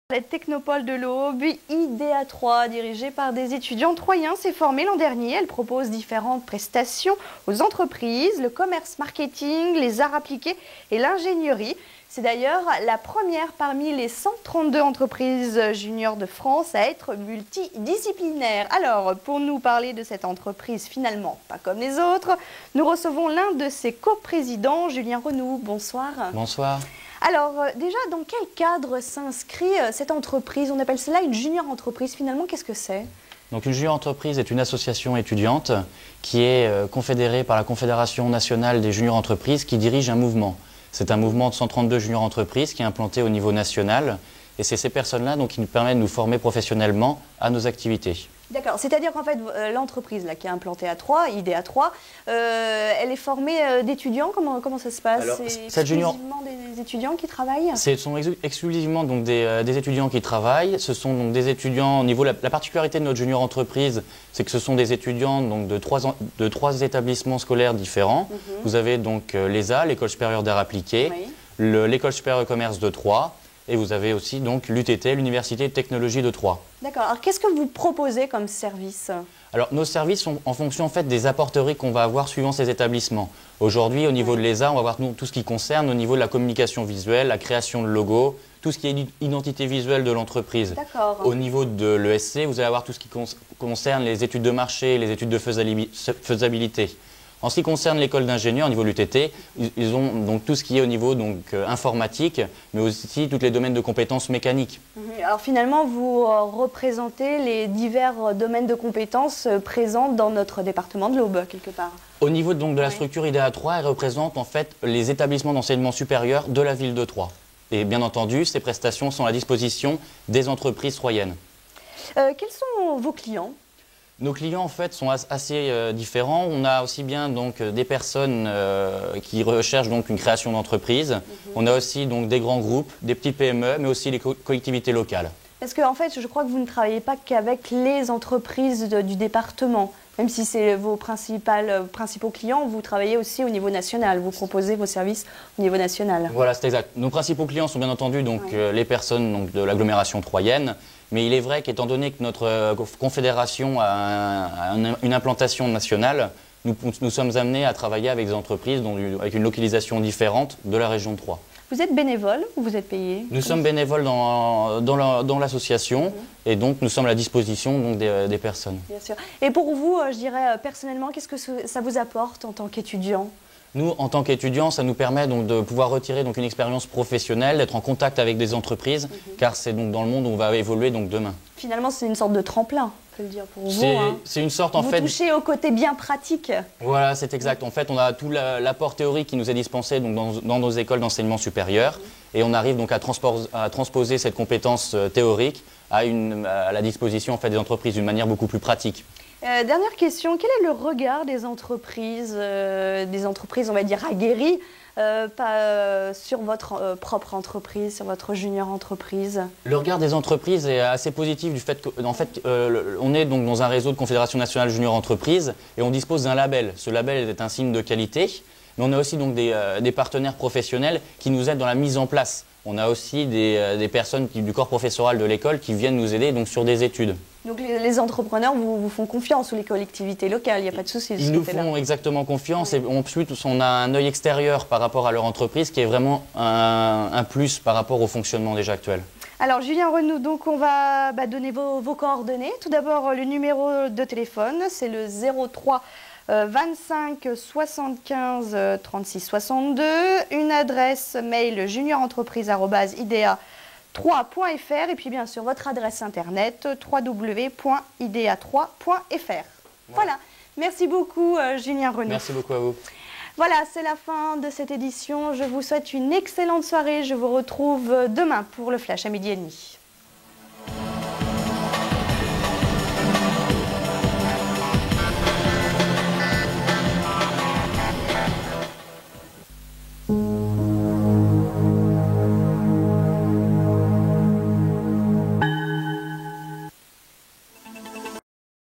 La Technopole de l'Aube, IDEA 3, dirigée par des étudiants troyens, s'est formée l'an dernier. Elle propose différentes prestations aux entreprises, le commerce marketing, les arts appliqués et l'ingénierie. C'est d'ailleurs la première parmi les 132 entreprises juniors de France à être multidisciplinaire. Alors, pour nous parler de cette entreprise finalement pas comme les autres, nous recevons l'un de ses coprésidents, Julien Renoux. Bonsoir. Bonsoir. Alors, déjà, dans quel cadre s'inscrit cette entreprise? On appelle cela une junior entreprise. Finalement, qu'est-ce que c'est? Donc une junior entreprise est une association étudiante qui est confédérée par la Confédération nationale des juniors entreprises qui dirige un mouvement. C'est un mouvement de 132 juniors entreprises qui est implanté au niveau national. Et c'est ces personnes-là qui nous permettent de nous former professionnellement à nos activités. D'accord, c'est-à-dire qu'en fait, l'entreprise qui est implantée à Troyes, IDEA 3, elle est formée d'étudiants. Comment ça se passe? C'est exclusivement des étudiants qui travaillent? Ce sont exclusivement donc, des étudiants qui travaillent. Ce sont donc des étudiants, au niveau la particularité de notre junior entreprise, c'est que ce sont des étudiants donc, de trois établissements scolaires différents. Vous avez donc l'ESA, l'École supérieure d'art appliqué, l'École supérieure de commerce de Troyes, et vous avez aussi donc l'UTT, l'Université de technologie de Troyes. D'accord. Alors qu'est-ce que vous proposez comme service? Alors nos services sont en fonction en fait des apporteries qu'on va avoir suivant ces établissements. Aujourd'hui au niveau de l'ESA, on va voir tout ce qui concerne au niveau de la communication visuelle, la création de logos, tout ce qui est identité visuelle de l'entreprise. D'accord. Au niveau de l'ESC, vous allez avoir tout ce qui concerne les études de marché, les études de faisabilité. En ce qui concerne l'école d'ingénieurs, au niveau de l'UTT, ils ont donc tout ce qui est au niveau informatique, mais aussi tous les domaines de compétences mécaniques. Alors finalement, vous représentez les divers domaines de compétences présents dans notre département de l'Aube, quelque part. Au niveau donc de la structure IDEA 3, elle représente en fait les établissements d'enseignement supérieur de la ville de Troyes. Et bien entendu, ces prestations sont à disposition des entreprises troyennes. Quels sont vos clients ? Nos clients en fait sont assez différents. On a aussi bien donc des personnes qui recherchent donc une création d'entreprise. On a aussi donc des grands groupes, des petits PME, mais aussi les collectivités locales. Parce qu'en fait, je crois que vous ne travaillez pas qu'avec les entreprises du département. Même si c'est vos principaux clients, vous travaillez aussi au niveau national. Vous proposez vos services au niveau national. Voilà, c'est exact. Nos principaux clients sont bien entendu donc, les personnes donc, de l'agglomération troyenne. Mais il est vrai qu'étant donné que notre confédération a une implantation nationale, nous sommes amenés à travailler avec des entreprises avec une localisation différente de la région de Troyes. Vous êtes bénévole ou vous êtes payé? Nous sommes bénévoles dans l'association et donc nous sommes à la disposition donc, des personnes. Bien sûr. Et pour vous, je dirais personnellement, qu'est-ce que ça vous apporte en tant qu'étudiant? Nous, en tant qu'étudiants, ça nous permet donc de pouvoir retirer donc, une expérience professionnelle, d'être en contact avec des entreprises, car c'est donc dans le monde où on va évoluer donc, demain. Finalement, c'est une sorte de tremplin, on peut le dire pour vous. C'est une sorte en fait... Vous touchez au côté bien pratique. Voilà, c'est exact. En fait, on a tout l'apport théorique qui nous est dispensé donc, dans nos écoles d'enseignement supérieur, et on arrive donc à transposer cette compétence théorique à la disposition en fait, des entreprises d'une manière beaucoup plus pratique. Dernière question, quel est le regard des entreprises on va dire aguerries, sur votre propre entreprise, sur votre junior entreprise? Le regard des entreprises est assez positif du fait qu'en fait, on est donc dans un réseau de Confédération nationale junior entreprise et on dispose d'un label. Ce label est un signe de qualité, mais on a aussi donc des partenaires professionnels qui nous aident dans la mise en place. On a aussi des personnes du corps professoral de l'école qui viennent nous aider donc, sur des études. Donc les entrepreneurs vous font confiance, ou les collectivités locales, il n'y a pas de souci de ce côté-là. Ils nous font exactement confiance et en plus on a un œil extérieur par rapport à leur entreprise qui est vraiment un plus par rapport au fonctionnement déjà actuel. Alors Julien Renoux, donc on va donner vos coordonnées. Tout d'abord le numéro de téléphone, c'est le 03 25 75 36 62, une adresse mail juniorentreprise@idea3.fr et puis bien sûr votre adresse internet www.idea3.fr. Voilà, merci beaucoup Julien Renoux. Merci beaucoup à vous. Voilà, c'est la fin de cette édition. Je vous souhaite une excellente soirée. Je vous retrouve demain pour le Flash à 12h30.